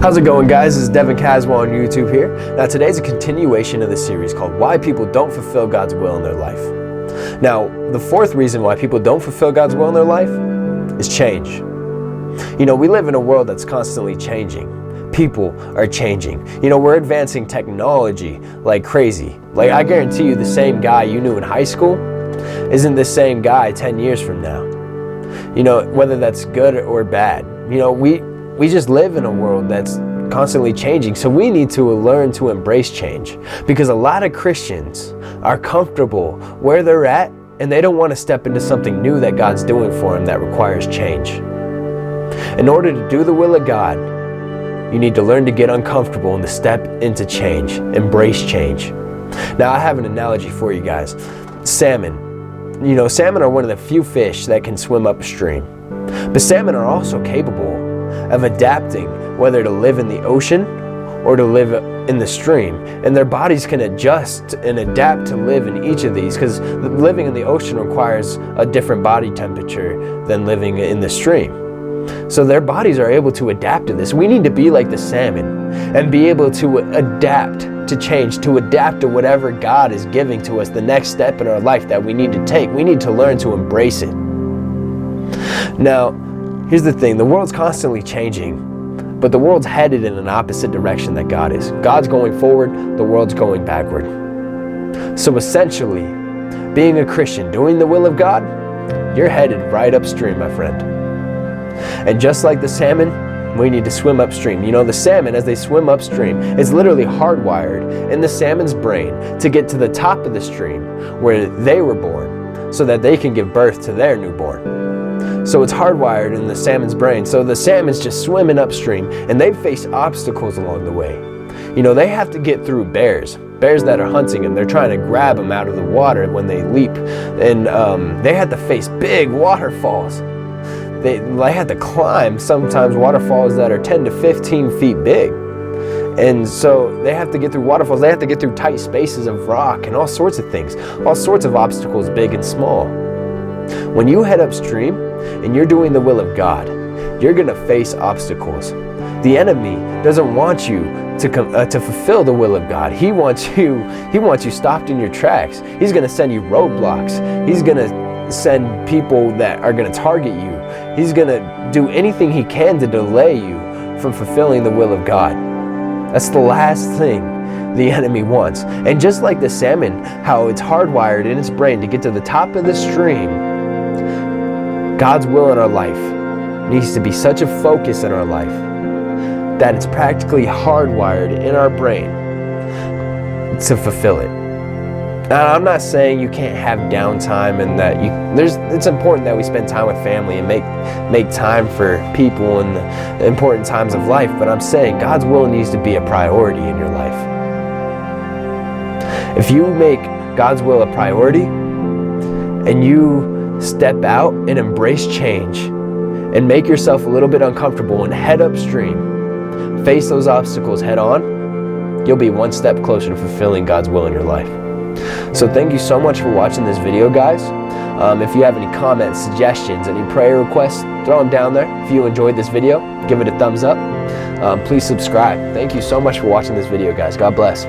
How's it going, guys? This is Devin Caswell on YouTube here. Now today's a continuation of the series called Why People Don't Fulfill God's Will in Their Life. Now, the fourth reason why people don't fulfill God's will in their life is change. You know, we live in a world that's constantly changing. People are changing. You know, we're advancing technology like crazy. Like, I guarantee you the same guy you knew in high school isn't the same guy 10 years from now. You know, whether that's good or bad. You know, we just live in a world that's constantly changing, so we need to learn to embrace change, because a lot of Christians are comfortable where they're at and they don't want to step into something new that God's doing for them that requires change. In order to do the will of God, you need to learn to get uncomfortable and to step into change, embrace change. Now, I have an analogy for you guys. Salmon. You know, salmon are one of the few fish that can swim upstream. But salmon are also capable of adapting, whether to live in the ocean or to live in the stream. And their bodies can adjust and adapt to live in each of these, because living in the ocean requires a different body temperature than living in the stream. So their bodies are able to adapt to this. We need to be like the salmon and be able to adapt to change, to adapt to whatever God is giving to us, the next step in our life that we need to take. We need to learn to embrace it. Now, here's the thing. The world's constantly changing, but the world's headed in an opposite direction that God is. God's going forward, the world's going backward. So essentially, being a Christian, doing the will of God, you're headed right upstream, my friend. And just like the salmon, we need to swim upstream. You know, the salmon, as they swim upstream, is literally hardwired in the salmon's brain to get to the top of the stream where they were born, so that they can give birth to their newborn. So it's hardwired in the salmon's brain. So the salmon's just swimming upstream, and they face obstacles along the way. You know, they have to get through bears that are hunting them. They're trying to grab them out of the water when they leap. And they had to face big waterfalls. They had to climb sometimes waterfalls that are 10 to 15 feet big. And so they have to get through waterfalls. They have to get through tight spaces of rock and all sorts of things, all sorts of obstacles, big and small. When you head upstream and you're doing the will of God, you're going to face obstacles. The enemy doesn't want you to fulfill the will of God. He wants you stopped in your tracks. He's going to send you roadblocks. He's going to send people that are going to target you. He's going to do anything he can to delay you from fulfilling the will of God. That's the last thing the enemy wants. And just like the salmon, how it's hardwired in its brain to get to the top of the stream, God's will in our life needs to be such a focus in our life that it's practically hardwired in our brain to fulfill it. Now, I'm not saying you can't have downtime and that it's important that we spend time with family and make time for people in the important times of life, but I'm saying God's will needs to be a priority in your life. If you make God's will a priority and you step out and embrace change and make yourself a little bit uncomfortable and head upstream, face those obstacles head on, you'll be one step closer to fulfilling God's will in your life. So thank you so much for watching this video, guys. If you have any comments, suggestions, any prayer requests, throw them down there. If you enjoyed this video, give it a thumbs up. Please subscribe. Thank you so much for watching this video, guys. God bless.